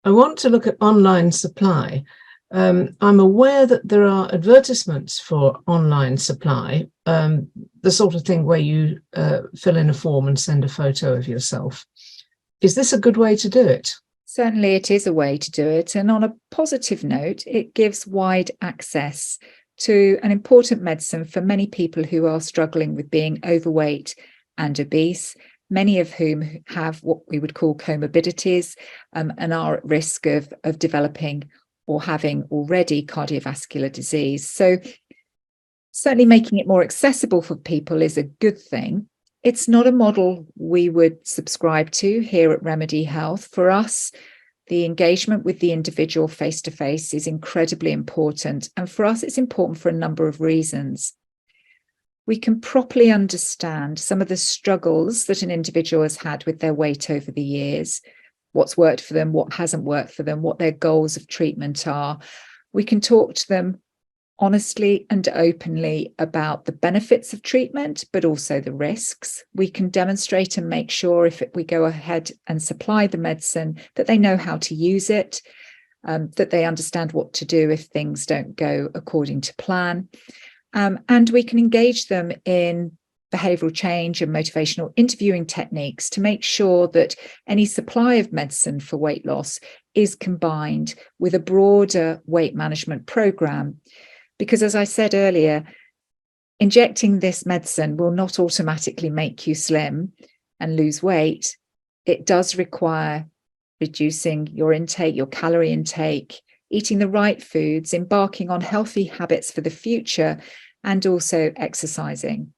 I want to look at online supply. I'm aware that there are advertisements for online supply, the sort of thing where you fill in a form and send a photo of yourself. Is this a good way to do it? Certainly it is a way to do it. And on a positive note, it gives wide access to an important medicine for many people who are struggling with being overweight and obese, many of whom have what we would call comorbidities and are at risk of developing or having already cardiovascular disease. So certainly making it more accessible for people is a good thing. It's not a model we would subscribe to here at Remedi Health. For us, the engagement with the individual face-to-face is incredibly important. And for us, it's important for a number of reasons. We can properly understand some of the struggles that an individual has had with their weight over the years, what's worked for them, what hasn't worked for them, what their goals of treatment are. We can talk to them honestly and openly about the benefits of treatment, but also the risks. We can demonstrate and make sure if we go ahead and supply the medicine that they know how to use it, that they understand what to do if things don't go according to plan. And we can engage them in behavioural change and motivational interviewing techniques to make sure that any supply of medicine for weight loss is combined with a broader weight management programme. Because as I said earlier, injecting this medicine will not automatically make you slim and lose weight. It does require reducing your intake, your calorie intake, eating the right foods, embarking on healthy habits for the future, and also exercising.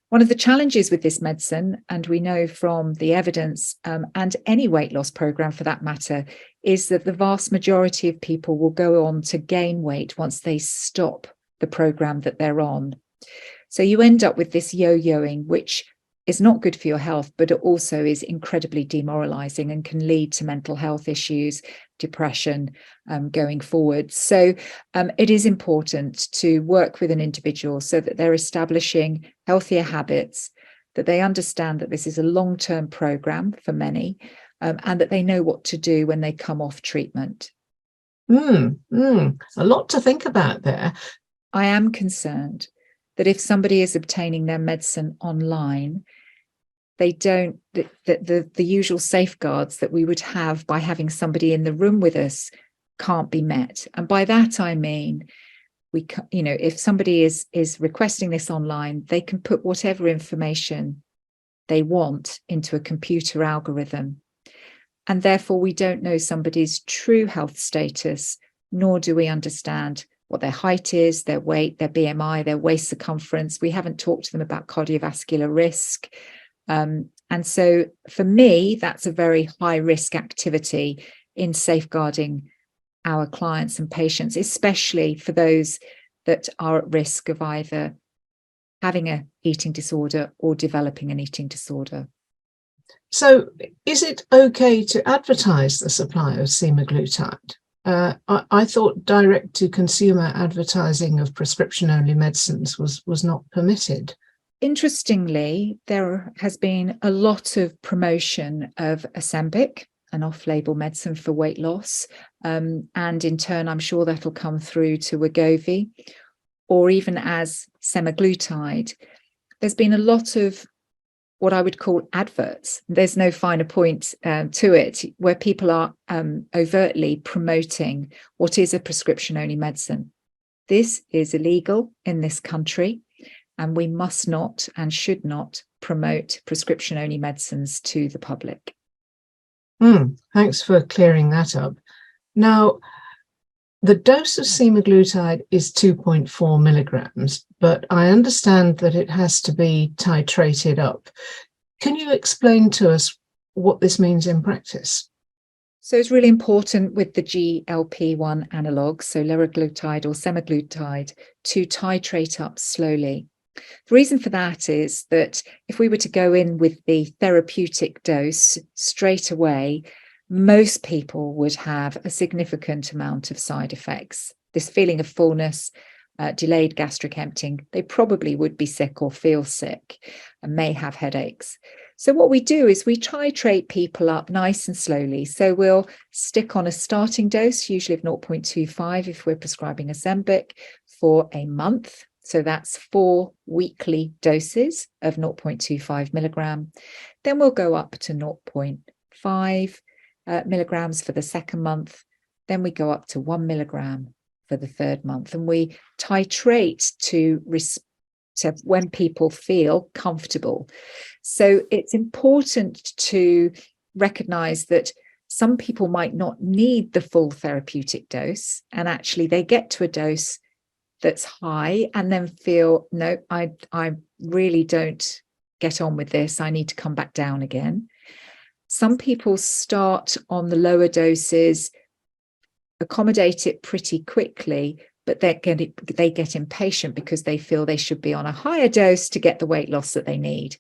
One of the challenges with this medicine, and we know from the evidence and any weight loss program for that matter, is that the vast majority of people will go on to gain weight once they stop the program that they're on. So you end up with this yo-yoing, which is not good for your health, but it also is incredibly demoralizing and can lead to mental health issues, depression going forward. So it is important to work with an individual so that they're establishing healthier habits, that they understand that this is a long-term program for many, and that they know what to do when they come off treatment. A lot to think about there. I am concerned that if somebody is obtaining their medicine online, they don't, the usual safeguards that we would have by having somebody in the room with us can't be met. And by that, I mean, if somebody is requesting this online, they can put whatever information they want into a computer algorithm. And therefore, we don't know somebody's true health status, nor do we understand what their height is, their weight, their BMI, their waist circumference. We haven't talked to them about cardiovascular risk. And so for me, that's a very high risk activity in safeguarding our clients and patients, especially for those that are at risk of either having an eating disorder or developing an eating disorder. So is it okay to advertise the supply of semaglutide? I thought direct-to-consumer advertising of prescription-only medicines was not permitted. Interestingly, there has been a lot of promotion of Ozempic, an off-label medicine for weight loss, and in turn, I'm sure that'll come through to Wegovy, or even as semaglutide. There's been a lot of what I would call adverts. There's no finer point to it, where people are overtly promoting what is a prescription-only medicine. This is illegal in this country, and we must not and should not promote prescription-only medicines to the public. Thanks for clearing that up. Now, the dose of semaglutide is 2.4 milligrams, but I understand that it has to be titrated up. Can you explain to us what this means in practice? So it's really important with the GLP-1 analogues, so liraglutide or semaglutide, to titrate up slowly. The reason for that is that if we were to go in with the therapeutic dose straight away, most people would have a significant amount of side effects. This feeling of fullness, delayed gastric emptying, they probably would be sick or feel sick and may have headaches. So what we do is we titrate people up nice and slowly. So we'll stick on a starting dose, usually of 0.25 if we're prescribing Ozempic, for a month. So that's 4 weekly doses of 0.25 milligram. Then we'll go up to 0.5 milligrams for the second month. Then we go up to 1 milligram for the third month. And we titrate to when people feel comfortable. So it's important to recognize that some people might not need the full therapeutic dose, and actually they get to a dose that's high and then feel, no, I really don't get on with this. I need to come back down again. Some people start on the lower doses, accommodate it pretty quickly, but they get impatient because they feel they should be on a higher dose to get the weight loss that they need.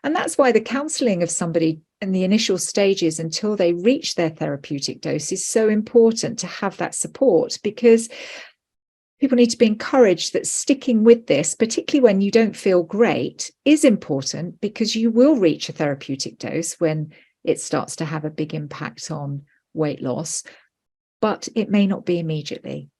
And that's why the counselling of somebody in the initial stages until they reach their therapeutic dose is so important, to have that support, because people need to be encouraged that sticking with this, particularly when you don't feel great, is important, because you will reach a therapeutic dose when it starts to have a big impact on weight loss, but it may not be immediately.